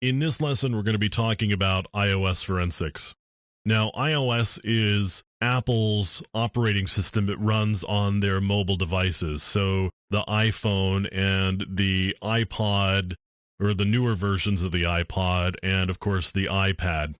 In this lesson, we're going to be talking about iOS forensics. Now, iOS is Apple's operating system that runs on their mobile devices. So the iPhone and the iPod, or the newer versions of the iPod, and of course the iPad.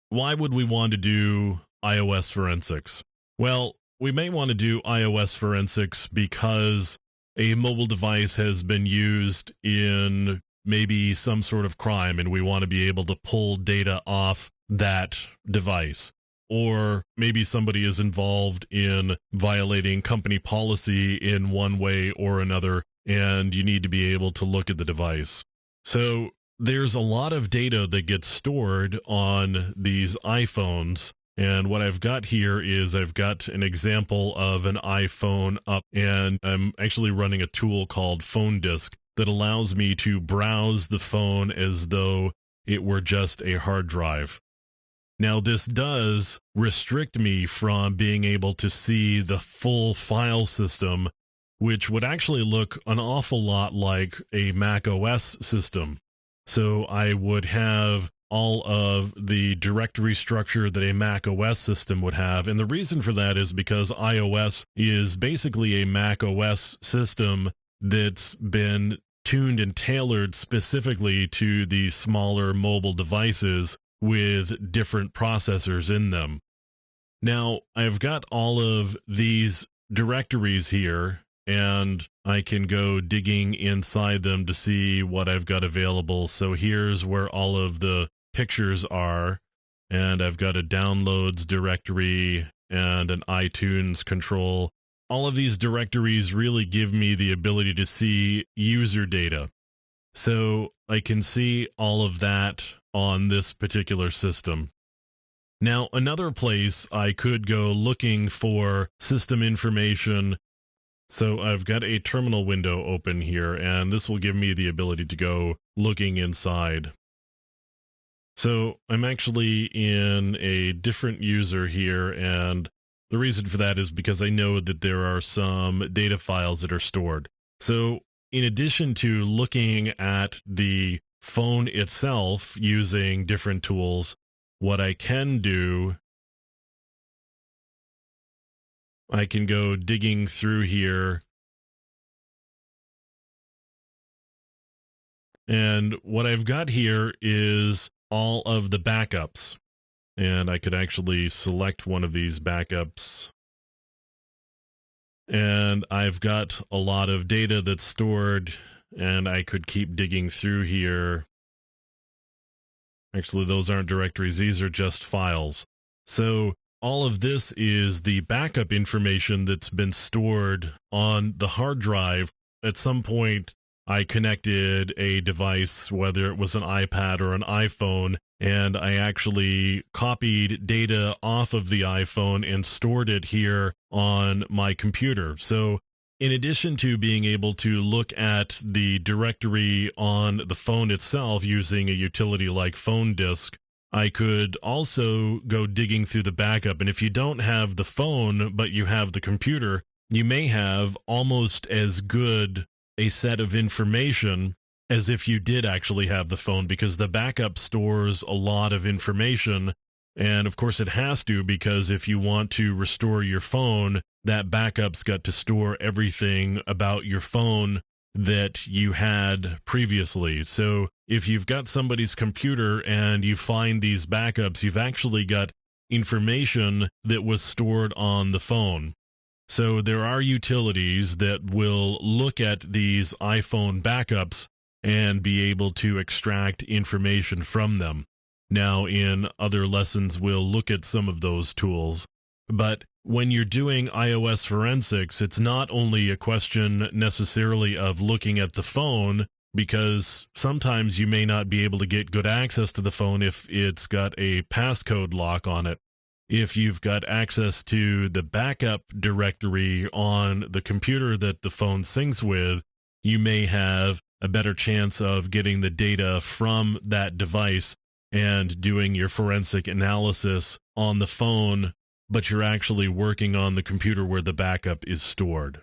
Why would we want to do iOS forensics? Well, we may want to do iOS forensics because a mobile device has been used in maybe some sort of crime and we want to be able to pull data off that device. Or maybe somebody is involved in violating company policy in one way or another, and you need to be able to look at the device. So there's a lot of data that gets stored on these iPhones. And what I've got here is I've got an example of an iPhone up, and I'm actually running a tool called Phone Disk that allows me to browse the phone as though it were just a hard drive. Now, this does restrict me from being able to see the full file system, which would actually look an awful lot like a Mac OS system. So I would have all of the directory structure that a Mac OS system would have. And the reason for that is because iOS is basically a Mac OS system that's been tuned and tailored specifically to the smaller mobile devices with different processors in them. Now, I've got all of these directories here, and I can go digging inside them to see what I've got available. So here's where all of the pictures are, and I've got a downloads directory and an iTunes control. All of these directories really give me the ability to see user data. So I can see all of that on this particular system. Now, another place I could go looking for system information. So I've got a terminal window open here, and this will give me the ability to go looking inside. So I'm actually in a different user here, and the reason for that is because I know that there are some data files that are stored. So in addition to looking at the phone itself using different tools, what I can do, I can go digging through here. And what I've got here is all of the backups. And I could actually select one of these backups. And I've got a lot of data that's stored, and I could keep digging through here. Actually, those aren't directories. These are just files. So all of this is the backup information that's been stored on the hard drive. At some point, I connected a device, whether it was an iPad or an iPhone, and I actually copied data off of the iPhone and stored it here on my computer. So in addition to being able to look at the directory on the phone itself using a utility like Phone Disk, I could also go digging through the backup. And if you don't have the phone, but you have the computer, you may have almost as good a set of information as if you did actually have the phone, because the backup stores a lot of information. And of course it has to, because if you want to restore your phone, that backup's got to store everything about your phone that you had previously. So if you've got somebody's computer and you find these backups, you've actually got information that was stored on the phone. So there are utilities that will look at these iPhone backups and be able to extract information from them. Now, in other lessons, we'll look at some of those tools. But when you're doing iOS forensics, it's not only a question necessarily of looking at the phone, because sometimes you may not be able to get good access to the phone if it's got a passcode lock on it. If you've got access to the backup directory on the computer that the phone syncs with, you may have a better chance of getting the data from that device and doing your forensic analysis on the phone, but you're actually working on the computer where the backup is stored.